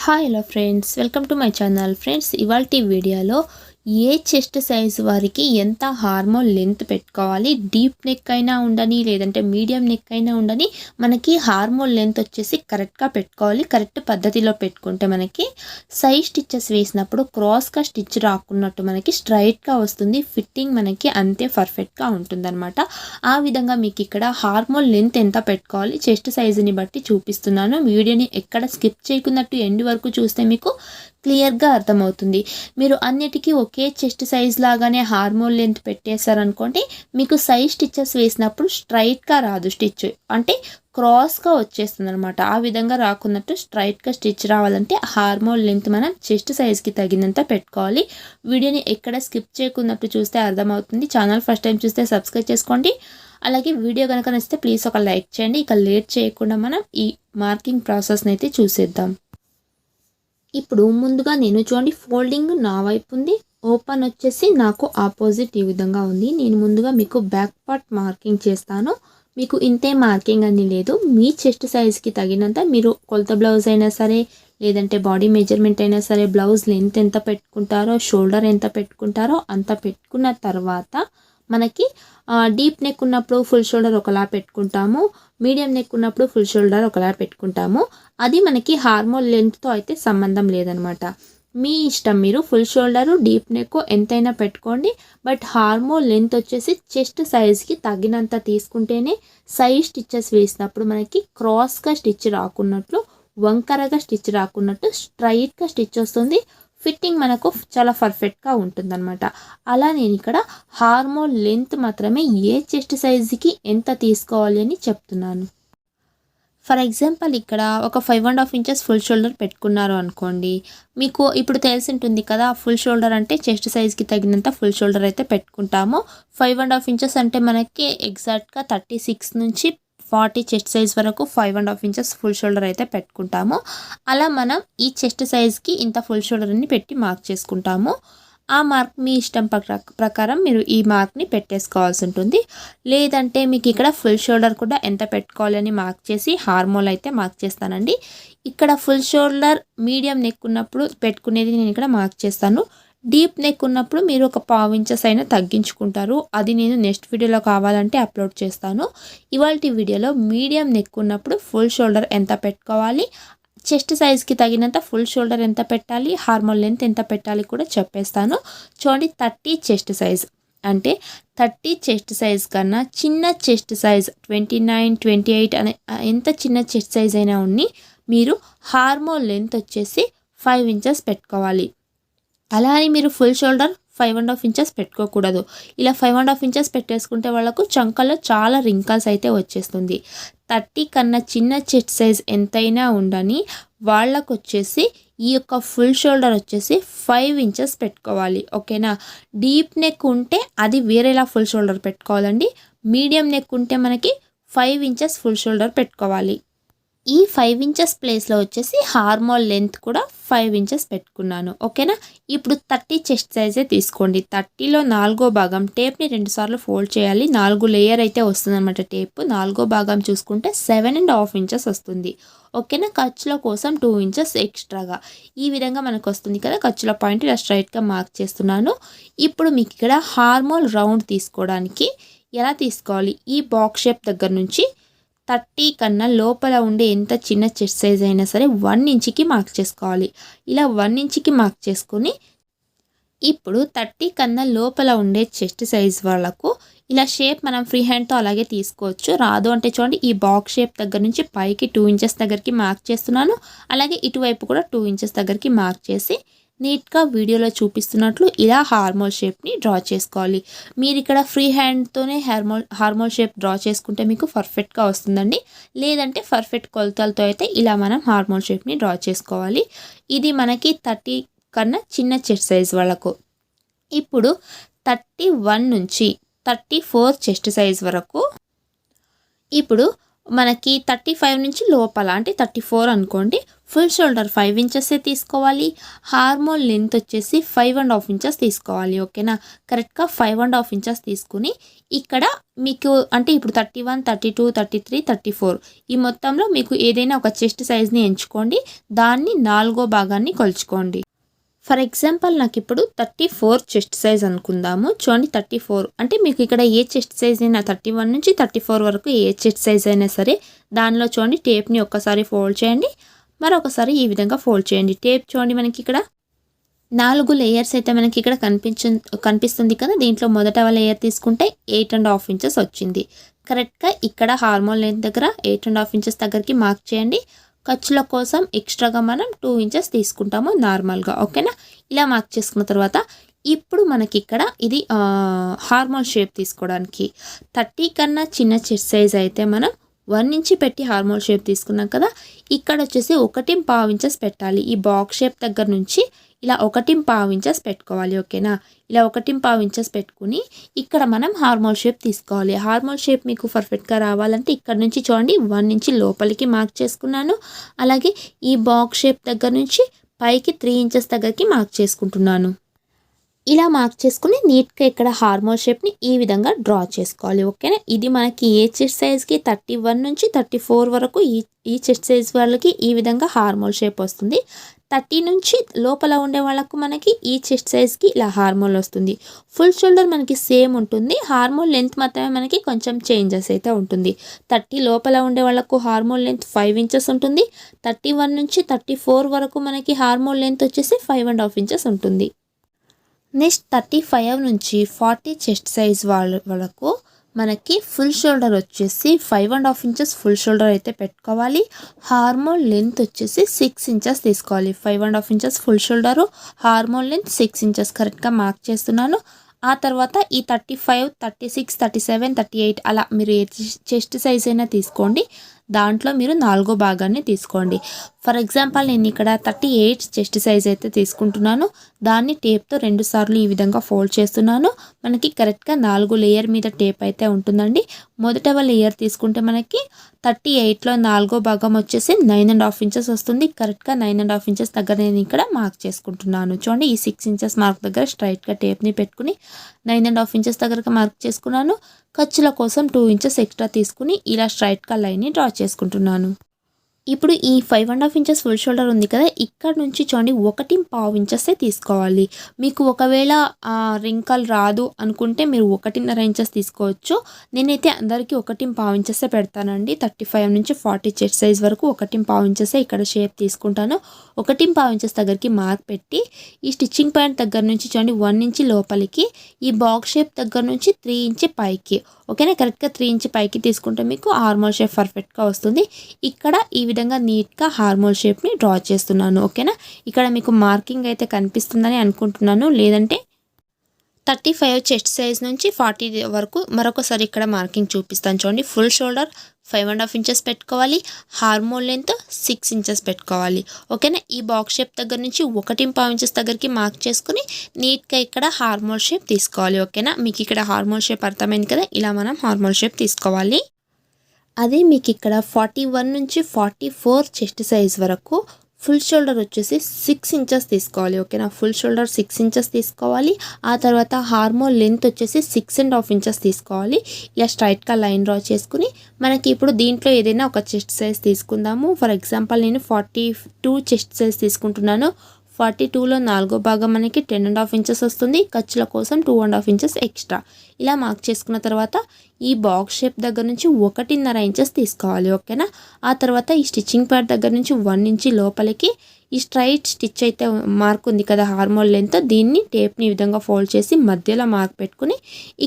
Hi hello friends, welcome to my channel. Friends, ఇవాల్టి వీడియోలో ఏ chest size వారికి ఎంత హార్మోన్ లెంత్ పెట్టుకోవాలి, డీప్ నెక్ అయినా ఉండని లేదంటే మీడియం నెక్ అయినా ఉండని మనకి హార్మోన్ లెంత్ వచ్చేసి కరెక్ట్గా పెట్టుకోవాలి. కరెక్ట్ పద్ధతిలో పెట్టుకుంటే మనకి సైడ్ స్టిచ్చెస్ వేసినప్పుడు క్రాస్గా స్టిచ్ రాకున్నట్టు మనకి స్ట్రైట్గా వస్తుంది. ఫిట్టింగ్ మనకి అంతే పర్ఫెక్ట్గా ఉంటుందన్నమాట. ఆ విధంగా మీకు ఇక్కడ హార్మోన్ లెంత్ ఎంత పెట్టుకోవాలి చెస్ట్ సైజుని బట్టి చూపిస్తున్నాను. వీడియోని ఎక్కడ స్కిప్ చేయకున్నట్టు ఎండ్ వరకు చూస్తే మీకు క్లియర్గా అర్థమవుతుంది. మీరు అన్నిటికీ ఒకే చెస్ట్ సైజ్ లాగానే హార్మోన్ లెంత్ పెట్టేశారనుకోండి, మీకు సైజ్ స్టిచ్చెస్ వేసినప్పుడు స్ట్రైట్గా రాదు. స్టిచ్ అంటే క్రాస్గా వచ్చేస్తుంది అనమాట. ఆ విధంగా రాకున్నట్టు స్ట్రైట్గా స్టిచ్ రావాలంటే హార్మోన్ లెంత్ మనం చెస్ట్ సైజ్కి తగినంత పెట్టుకోవాలి. వీడియోని ఎక్కడ స్కిప్ చేయకున్నట్టు చూస్తే అర్థమవుతుంది. ఛానల్ ఫస్ట్ టైం చూస్తే సబ్స్క్రైబ్ చేసుకోండి. అలాగే వీడియో కనుక నచ్చితే ప్లీజ్ ఒక లైక్ చేయండి. ఇక లేట్ చేయకుండా మనం ఈ మార్కింగ్ ప్రాసెస్ని అయితే చూసేద్దాం. ఇప్పుడు ముందుగా నేను చూడండి, ఫోల్డింగ్ నా వైపు ఉంది, ఓపెన్ వచ్చేసి నాకు ఆపోజిట్ ఈ విధంగా ఉంది. నేను ముందుగా మీకు బ్యాక్ పార్ట్ మార్కింగ్ చేస్తాను. మీకు ఇంతే మార్కింగ్ అని లేదు, మీ చెస్ట్ సైజ్కి తగినంత మీరు కొలత బ్లౌజ్ అయినా సరే లేదంటే బాడీ మెజర్మెంట్ అయినా సరే, బ్లౌజ్ లెంత్ ఎంత పెట్టుకుంటారో, షోల్డర్ ఎంత పెట్టుకుంటారో అంత పెట్టుకున్న తర్వాత మనకి డీప్ నెక్ ఉన్నప్పుడు ఫుల్ షోల్డర్ ఒకలా పెట్టుకుంటాము, మీడియం నెక్ ఉన్నప్పుడు ఫుల్ షోల్డర్ ఒకలా పెట్టుకుంటాము. అది మనకి హార్మోన్ లెంత్తో అయితే సంబంధం లేదనమాట. మీ ఇష్టం, మీరు ఫుల్ షోల్డరు డీప్ నెక్ ఎంతైనా పెట్టుకోండి. బట్ హార్మోన్ లెంత్ వచ్చేసి చెస్ట్ సైజ్కి తగినంత తీసుకుంటేనే సైజ్ స్టిచ్చెస్ వేసినప్పుడు మనకి క్రాస్గా స్టిచ్ రాకున్నట్లు, వంకరగా స్టిచ్ రాకున్నట్టు స్ట్రైట్గా స్టిచ్ వస్తుంది. ఫిట్టింగ్ మనకు చాలా పర్ఫెక్ట్గా ఉంటుందన్నమాట. అలా నేను ఇక్కడ హార్మోన్ లెంత్ మాత్రమే ఏ చెస్ట్ సైజుకి ఎంత తీసుకోవాలి అని చెప్తున్నాను. ఫర్ ఎగ్జాంపుల్ ఇక్కడ ఒక 5.5 ఇంచెస్ ఫుల్ షోల్డర్ పెట్టుకున్నారు అనుకోండి, మీకు ఇప్పుడు తెలిసి ఉంటుంది కదా, ఫుల్ షోల్డర్ అంటే చెస్ట్ సైజ్కి తగినంత ఫుల్ షోల్డర్ అయితే పెట్టుకుంటాము. 5.5 ఇంచెస్ అంటే మనకి ఎగ్జాక్ట్గా 36 నుంచి 40 చెస్ట్ సైజ్ వరకు 5.5 ఇంచెస్ ఫుల్ షోల్డర్ అయితే పెట్టుకుంటాము. అలా మనం ఈ చెస్ట్ సైజ్కి ఇంత ఫుల్ షోల్డర్ని పెట్టి మార్క్ చేసుకుంటాము. ఆ మార్క్ మీ ఇష్టం ప్రకారం మీరు ఈ మార్క్ని పెట్టేసుకోవాల్సి ఉంటుంది. లేదంటే మీకు ఇక్కడ ఫుల్ షోల్డర్ కూడా ఎంత పెట్టుకోవాలని మార్క్ చేసి హార్మోన్ అయితే మార్క్ చేస్తానండి. ఇక్కడ ఫుల్ షోల్డర్ మీడియం నెక్ ఉన్నప్పుడు పెట్టుకునేది నేను ఇక్కడ మార్క్ చేస్తాను. డీప్ నెక్ ఉన్నప్పుడు మీరు ఒక 1/4 ఇంచెస్ అయినా తగ్గించుకుంటారు. అది నేను నెక్స్ట్ వీడియోలో కావాలంటే అప్లోడ్ చేస్తాను. ఇవాల్టి వీడియోలో మీడియం నెక్ ఉన్నప్పుడు ఫుల్ షోల్డర్ ఎంత పెట్టుకోవాలి, చెస్ట్ సైజ్కి తగినంత ఫుల్ షోల్డర్ ఎంత పెట్టాలి, హార్మోన్ లెంత్ ఎంత పెట్టాలి కూడా చెప్పేస్తాను. చూడండి, 30 చెస్ట్ సైజ్ అంటే 30 చెస్ట్ సైజ్ కన్నా చిన్న చెస్ట్ సైజ్ 29, 28 అనే ఎంత చిన్న చెస్ట్ సైజ్ అయినా ఉన్ని మీరు హార్మోన్ లెంత్ వచ్చేసి 5 ఇంచెస్ పెట్టుకోవాలి. అలా అని మీరు ఫుల్ షోల్డర్ 5.5 ఇంచెస్ పెట్టుకోకూడదు. ఇలా 5.5 ఇంచెస్ పెట్టేసుకుంటే వాళ్ళకు చంకలో చాలా రింకల్స్ అయితే వచ్చేస్తుంది. 30 కన్నా చిన్న చెస్ట్ సైజ్ ఎంతైనా ఉండని వాళ్ళకు వచ్చేసి ఈ యొక్క ఫుల్ షోల్డర్ వచ్చేసి 5 ఇంచెస్ పెట్టుకోవాలి. ఓకేనా? డీప్ నెక్ ఉంటే అది వేరేలా ఫుల్ షోల్డర్ పెట్టుకోవాలండి. మీడియం నెక్ ఉంటే మనకి 5 ఇంచెస్ ఫుల్ షోల్డర్ పెట్టుకోవాలి. ఈ 5 ఇంచెస్ ప్లేస్లో వచ్చేసి హార్మోన్ లెంత్ కూడా 5 ఇంచెస్ పెట్టుకున్నాను. ఓకేనా? ఇప్పుడు 30 చెస్ట్ సైజే తీసుకోండి. 30లో 4వ భాగం టేప్ని 2 సార్లు ఫోల్డ్ చేయాలి. 4 లేయర్ అయితే వస్తుంది అనమాట టేప్. 4వ భాగం చూసుకుంటే 7.5 ఇంచెస్ వస్తుంది. ఓకేనా? ఖర్చుల కోసం 2 ఇంచెస్ ఎక్స్ట్రాగా ఈ విధంగా మనకు వస్తుంది కదా. ఖర్చుల పాయింట్ ఇలా స్ట్రైట్గా మార్క్ చేస్తున్నాను. ఇప్పుడు మీకు ఇక్కడ హార్మోన్ రౌండ్ తీసుకోవడానికి ఎలా తీసుకోవాలి, ఈ బాక్స్ షేప్ దగ్గర నుంచి 30 కన్నా లోపల ఉండే ఎంత చిన్న చెస్ట్ సైజ్ అయినా సరే 1 ఇంచ్కి మార్క్ చేసుకోవాలి. ఇలా 1 ఇంచ్కి మార్క్ చేసుకొని ఇప్పుడు 30 కన్నా లోపల ఉండే చెస్ట్ సైజ్ వాళ్ళకు ఇలా షేప్ మనం ఫ్రీ హ్యాండ్తో అలాగే తీసుకోవచ్చు. రాదు అంటే చూడండి, ఈ బాక్స్ షేప్ దగ్గర నుంచి పైకి 2 ఇంచెస్ దగ్గరికి మార్క్ చేస్తున్నాను. అలాగే ఇటువైపు కూడా 2 ఇంచెస్ దగ్గరికి మార్క్ చేసి నీట్గా వీడియోలో చూపిస్తున్నట్లు ఇలా హార్మోన్ షేప్ని డ్రా చేసుకోవాలి. మీరు ఇక్కడ ఫ్రీ హ్యాండ్తోనే హార్మోన్ షేప్ డ్రా చేసుకుంటే మీకు పర్ఫెక్ట్గా వస్తుందండి. లేదంటే పర్ఫెక్ట్ కొలతలతో అయితే ఇలా మనం హార్మోన్ షేప్ని డ్రా చేసుకోవాలి. ఇది మనకి 30 కన్నా చిన్న చెస్ట్ సైజ్ వాళ్ళకు. ఇప్పుడు 31 నుంచి 34 చెస్ట్ సైజ్ వరకు, ఇప్పుడు మనకి 35 నుంచి లోపల అంటే 34 అనుకోండి, ఫుల్ షోల్డర్ 5 ఇంచెసే తీసుకోవాలి. హార్మోల్ లెంత్ వచ్చేసి 5.5 ఇంచెస్ తీసుకోవాలి. ఓకేనా, కరెక్ట్గా 5.5 ఇంచెస్ తీసుకుని ఇక్కడ మీకు అంటే ఇప్పుడు 31, 32, 33, 34 ఈ మొత్తంలో మీకు ఏదైనా ఒక చెస్ట్ సైజ్ని ఎంచుకోండి. దాన్ని 4వ భాగాన్ని కొలుచుకోండి. ఫర్ ఎగ్జాంపుల్ నాకు ఇప్పుడు 34 చెస్ట్ సైజ్ అనుకుందాము. చూడండి 34 అంటే మీకు ఇక్కడ ఏ చెస్ట్ సైజ్ అయినా 31 నుంచి 34 వరకు ఏ చెస్ట్ సైజ్ అయినా సరే దానిలో చూడండి టేప్ని ఒక్కసారి ఫోల్డ్ చేయండి, మరొకసారి ఈ విధంగా ఫోల్డ్ చేయండి. టేప్ చూడండి మనకి ఇక్కడ 4 లేయర్స్ అయితే మనకి ఇక్కడ కనిపిస్తుంది కదా. దీంట్లో మొదట లేయర్ తీసుకుంటే 8.5 ఇంచెస్ వచ్చింది. కరెక్ట్గా ఇక్కడ హార్మోన్ లెంత్ దగ్గర 8.5 ఇంచెస్ దగ్గరికి మార్క్ చేయండి. ఖర్చుల కోసం ఎక్స్ట్రాగా మనం 2 ఇంచెస్ తీసుకుంటాము నార్మల్గా. ఓకేనా, ఇలా మార్క్ చేసుకున్న తర్వాత ఇప్పుడు మనకి ఇక్కడ ఇది హార్మోన్ షేప్ తీసుకోవడానికి 30 కన్నా చిన్న చెస్ట్ సైజ్ అయితే మనం 1 ఇంచ్ పెట్టి హార్మోన్ షేప్ తీసుకున్నాం కదా. ఇక్కడ వచ్చేసి 1.5 ఇంచెస్ పెట్టాలి. ఈ బాక్స్ షేప్ దగ్గర నుంచి ఇలా 1.5 ఇంచెస్ పెట్టుకోవాలి. ఓకేనా, ఇలా 1.5 ఇంచెస్ పెట్టుకుని ఇక్కడ మనం హార్మోన్ షేప్ తీసుకోవాలి. హార్మోన్ షేప్ మీకు పర్ఫెక్ట్గా రావాలంటే ఇక్కడ నుంచి చూడండి 1 ఇంచ్ లోపలికి మార్క్ చేసుకున్నాను. అలాగే ఈ బాక్స్ షేప్ దగ్గర నుంచి పైకి 3 ఇంచెస్ దగ్గరికి మార్క్ చేసుకుంటున్నాను. ఇలా మార్క్ చేసుకుని నీట్గా ఇక్కడ హార్మోన్ షేప్ని ఈ విధంగా డ్రా చేసుకోవాలి. ఓకేనా, ఇది మనకి ఏ చెస్ట్ సైజ్కి 31 నుంచి 34 వరకు ఈ చెస్ట్ సైజ్ వాళ్ళకి ఈ విధంగా హార్మోన్ షేప్ వస్తుంది. 30 నుంచి లోపల ఉండే వాళ్ళకు మనకి ఈ చెస్ట్ సైజ్కి ఇలా హార్మోన్ వస్తుంది. ఫుల్ షోల్డర్ మనకి సేమ్ ఉంటుంది. హార్మోన్ లెంత్ మాత్రమే మనకి కొంచెం చేంజెస్ అయితే ఉంటుంది. 30 లోపల ఉండే వాళ్ళకు హార్మోన్ లెంత్ 5 ఇంచెస్ ఉంటుంది. 31 నుంచి 34 వరకు మనకి హార్మోన్ లెంత్ వచ్చేసి 5.5 ఇంచెస్ ఉంటుంది. నెక్స్ట్ 35 నుంచి 40 చెస్ట్ సైజ్ వాళ్ళకు మనకి ఫుల్ షోల్డర్ వచ్చేసి 5.5 ఇంచెస్ ఫుల్ షోల్డర్ అయితే పెట్టుకోవాలి. హార్మోన్ లెంత్ వచ్చేసి 6 ఇంచెస్ తీసుకోవాలి. 5.5 inches full shoulder, hormone length 6 inches కరెక్ట్గా మార్క్ చేస్తున్నాను. ఆ తర్వాత ఈ 35, 36, 37, 38 అలా మీరు ఏ చెస్ట్ సైజ్ అయినా తీసుకోండి. దాంట్లో మీరు 4వ భాగాన్ని తీసుకోండి. ఫర్ ఎగ్జాంపుల్ నేను ఇక్కడ 38 చెస్ట్ సైజ్ అయితే తీసుకుంటున్నాను. దాన్ని టేప్తో 2 సార్లు ఈ విధంగా ఫోల్డ్ చేస్తున్నాను. మనకి కరెక్ట్గా 4 లేయర్ మీద టేప్ అయితే ఉంటుందండి. మొదటవ లేయర్ తీసుకుంటే మనకి 38లో 4వ భాగం వచ్చేసి 9.5 ఇంచెస్ వస్తుంది. కరెక్ట్గా 9.5 ఇంచెస్ దగ్గర నేను ఇక్కడ మార్క్ చేసుకుంటున్నాను. చూడండి ఈ 6 ఇంచెస్ మార్క్ దగ్గర స్ట్రైట్గా టేప్ని పెట్టుకుని 9.5 ఇంచెస్ దగ్గరకు మార్క్ చేసుకున్నాను. ఖర్చుల కోసం 2 ఇంచెస్ ఎక్స్ట్రా తీసుకుని ఇలా స్ట్రైట్గా లైన్ని డ్రా చేసుకుంటున్నాను. ఇప్పుడు ఈ 5.5 ఇంచెస్ ఫుల్ షోల్డర్ ఉంది కదా, ఇక్కడ నుంచి చూడండి 1.5 ఇంచెసే తీసుకోవాలి. మీకు ఒకవేళ రింకల్ రాదు అనుకుంటే మీరు 1.5 ఇంచెస్ తీసుకోవచ్చు. నేనైతే అందరికీ 1.5 ఇంచెసే పెడతానండి. 35 నుంచి 40 చెస్ట్ సైజ్ వరకు 1.5 ఇంచెసే ఇక్కడ షేప్ తీసుకుంటాను. 1.5 ఇంచెస్ దగ్గరికి మార్క్ పెట్టి ఈ స్టిచ్చింగ్ పాయింట్ దగ్గర నుంచి చూడండి 1 ఇంచ్ లోపలికి, ఈ బాక్స్ షేప్ దగ్గర నుంచి 3 ఇంచ్ పైకి. ఓకేనా, కరెక్ట్గా 3 ఇంచ్ పైకి తీసుకుంటే మీకు హార్మోన్ షేప్ పర్ఫెక్ట్గా వస్తుంది. ఇక్కడ ఈ విధంగా నీట్గా హార్మోన్ షేప్ని డ్రా చేస్తున్నాను. ఓకేనా, ఇక్కడ మీకు మార్కింగ్ అయితే కనిపిస్తుందని అనుకుంటున్నాను. లేదంటే 35 చెస్ట్ సైజ్ నుంచి 40 వరకు మరొకసారి ఇక్కడ మార్కింగ్ చూపిస్తాను. చూడండి ఫుల్ షోల్డర్ 5.5 ఇంచెస్ పెట్టుకోవాలి. హార్మోన్ లెంత్ 6 ఇంచెస్ పెట్టుకోవాలి. ఓకేనా, ఈ బాక్స్ షేప్ దగ్గర నుంచి 1.5 ఇంచెస్ దగ్గరికి మార్క్ చేసుకుని నీట్గా ఇక్కడ హార్మోన్ షేప్ తీసుకోవాలి. ఓకేనా, మీకు ఇక్కడ హార్మోన్ షేప్ అర్థమైంది కదా. ఇలా మనం హార్మోన్ షేప్ తీసుకోవాలి. అదే మీకు ఇక్కడ 41 నుంచి 44 చెస్ట్ సైజ్ వరకు ఫుల్ షోల్డర్ వచ్చేసి 6 ఇంచెస్ తీసుకోవాలి. ఓకేనా, ఫుల్ షోల్డర్ 6 ఇంచెస్ తీసుకోవాలి. ఆ తర్వాత హార్మోన్ లెంత్ వచ్చేసి 6.5 ఇంచెస్ తీసుకోవాలి. ఇలా స్ట్రైట్గా లైన్ డ్రా చేసుకుని మనకి ఇప్పుడు దీంట్లో ఏదైనా ఒక చెస్ట్ సైజ్ తీసుకుందాము. ఫర్ ఎగ్జాంపుల్ నేను 42 చెస్ట్ సైజ్ తీసుకుంటున్నాను. 42లో 4వ భాగం మనకి 10.5 ఇంచెస్ వస్తుంది. ఖర్చుల కోసం 2.5 ఇంచెస్ ఎక్స్ట్రా. ఇలా మార్క్ చేసుకున్న తర్వాత ఈ బాక్స్ షేప్ దగ్గర నుంచి 1.5 ఇంచెస్ తీసుకోవాలి. ఓకేనా, ఆ తర్వాత ఈ స్టిచ్చింగ్ ప్యాడ్ దగ్గర నుంచి 1 ఇంచ్ లోపలికి ఈ స్ట్రైట్ స్టిచ్ అయితే మార్క్ ఉంది కదా హార్మోన్ లెంత్, దీన్ని టేప్ని ఈ విధంగా ఫోల్డ్ చేసి మధ్యలో మార్క్ పెట్టుకుని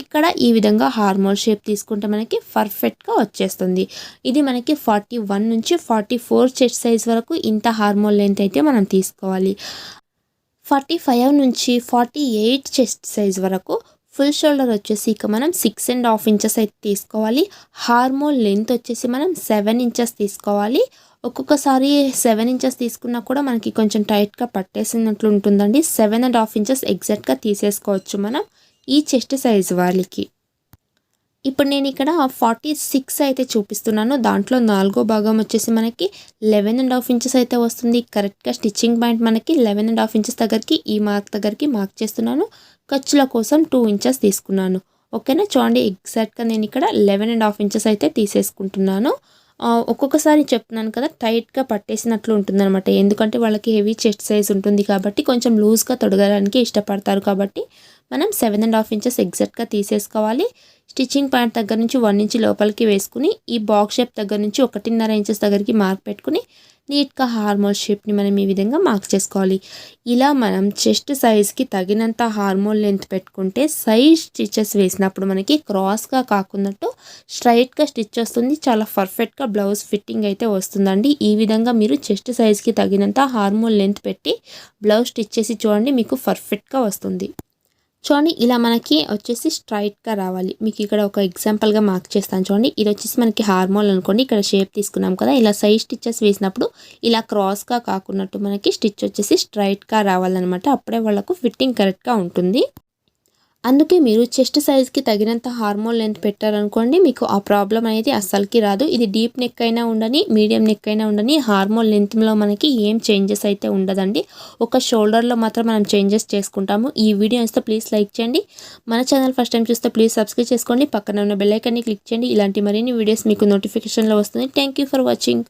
ఇక్కడ ఈ విధంగా హార్మోన్ షేప్ తీసుకుంటే మనకి పర్ఫెక్ట్గా వచ్చేస్తుంది. ఇది మనకి 41 నుంచి 44 చెస్ట్ సైజ్ వరకు ఇంత హార్మోన్ లెంత్ అయితే మనం తీసుకోవాలి. 45 నుంచి 48 చెస్ట్ సైజ్ వరకు ఫుల్ షోల్డర్ వచ్చేసి ఇక మనం 6.5 ఇంచెస్ అయితే తీసుకోవాలి. హార్మోన్ లెంత్ వచ్చేసి మనం 7 ఇంచెస్ తీసుకోవాలి. ఒక్కొక్కసారి 7 ఇంచెస్ తీసుకున్నా కూడా మనకి కొంచెం టైట్గా పట్టేసినట్లు ఉంటుందండి. 7.5 ఇంచెస్ ఎగ్జాక్ట్గా తీసేసుకోవచ్చు మనం ఈ చెస్ట్ సైజ్ వాళ్ళకి. ఇప్పుడు నేను ఇక్కడ 46 అయితే చూపిస్తున్నాను. దాంట్లో 4వ భాగం వచ్చేసి మనకి 11.5 ఇంచెస్ అయితే వస్తుంది. కరెక్ట్‌గా స్టిచ్చింగ్ పాయింట్ మనకి 11.5 ఇంచెస్ దగ్గరికి ఈ మార్క్ దగ్గరికి మార్క్ చేస్తున్నాను. ఖర్చుల కోసం 2 ఇంచెస్ తీసుకున్నాను. ఓకేనా. చూడండి ఎగ్జాక్ట్‌గా నేను ఇక్కడ 11.5 ఇంచెస్ అయితే తీసేసుకుంటున్నాను. ఒక్కొక్కసారి చెప్తున్నాను కదా, టైట్‌గా పట్టేసినట్లు ఉంటుందన్నమాట. ఎందుకంటే వాళ్ళకి హెవీ చెస్ట్ సైజ్ ఉంటుంది కాబట్టి కొంచెం లూజ్‌గా తొడగడానికి ఇష్టపడతారు కాబట్టి మనం 7.5 ఇంచెస్ ఎగ్జాక్ట్‌గా తీసేసుకోవాలి. స్టిచ్చింగ్ పాయింట్ దగ్గర నుంచి 1 ఇంచ్ లోపలికి వేసుకుని ఈ బాక్స్ షేప్ దగ్గర నుంచి 1.5 ఇంచెస్ దగ్గరికి మార్క్ పెట్టుకుని నీట్‌గా హార్మోల్ షేప్‌ని మనం ఈ విధంగా మార్క్ చేసుకోవాలి. ఇలా మనం చెస్ట్ సైజ్‌కి తగినంత హార్మోల్ లెంత్ పెట్టుకుంటే సైడ్ స్టిచెస్ వేసినప్పుడు మనకి క్రాస్‌గా కాకున్నట్టు స్ట్రైట్‌గా స్టిచ్ వస్తుంది. చాలా పర్ఫెక్ట్‌గా బ్లౌజ్ ఫిట్టింగ్ అయితే వస్తుందండి. ఈ విధంగా మీరు చెస్ట్ సైజ్‌కి తగినంత హార్మోల్ లెంత్ పెట్టి బ్లౌజ్ స్టిచ్ చేసి చూడండి, మీకు పర్ఫెక్ట్‌గా వస్తుంది. చూడండి ఇలా మనకి వచ్చేసి స్ట్రైట్‌గా రావాలి. మీకు ఇక్కడ ఒక ఎగ్జాంపుల్‌గా మార్క్ చేస్తాను చూడండి. ఇది వచ్చేసి మనకి హార్మోల్ అనుకోండి. ఇక్కడ షేప్ తీసుకున్నాం కదా, ఇలా సైడ్ స్టిచెస్ వేసినప్పుడు ఇలా క్రాస్‌గా కాకున్నట్టు మనకి స్టిచ్ వచ్చేసి స్ట్రైట్‌గా రావాలన్నమాట. అప్పుడే వాళ్ళకు ఫిట్టింగ్ కరెక్ట్‌గా ఉంటుంది. అందుకే మీరు చెస్ట్ సైజ్‌కి తగినంత హార్మోల్ లెంత్ పెట్టారనుకోండి, మీకు ఆ ప్రాబ్లమ్ అనేది అస్సలకి రాదు. ఇది డీప్ నెక్ అయినా ఉండని, మీడియం నెక్ అయినా ఉండని, హార్మోల్ లెంత్‌లో మనకి ఏం చేంజెస్ అయితే ఉండదండి. ఒక షోల్డర్‌లో మాత్రం మనం చేంజెస్ చేసుకుంటాము. ఈ వీడియో నచ్చితే ప్లీజ్ లైక్ చేయండి. మన ఛానల్ ఫస్ట్ టైం చూస్తే ప్లీజ్ సబ్స్క్రైబ్ చేసుకోండి. పక్కన ఉన్న బెల్ ఐకాన్ని క్లిక్ చేయండి. ఇలాంటి మరిన్ని వీడియోస్ మీకు నోటిఫికేషన్‌లో వస్తుంది. Thank you for watching.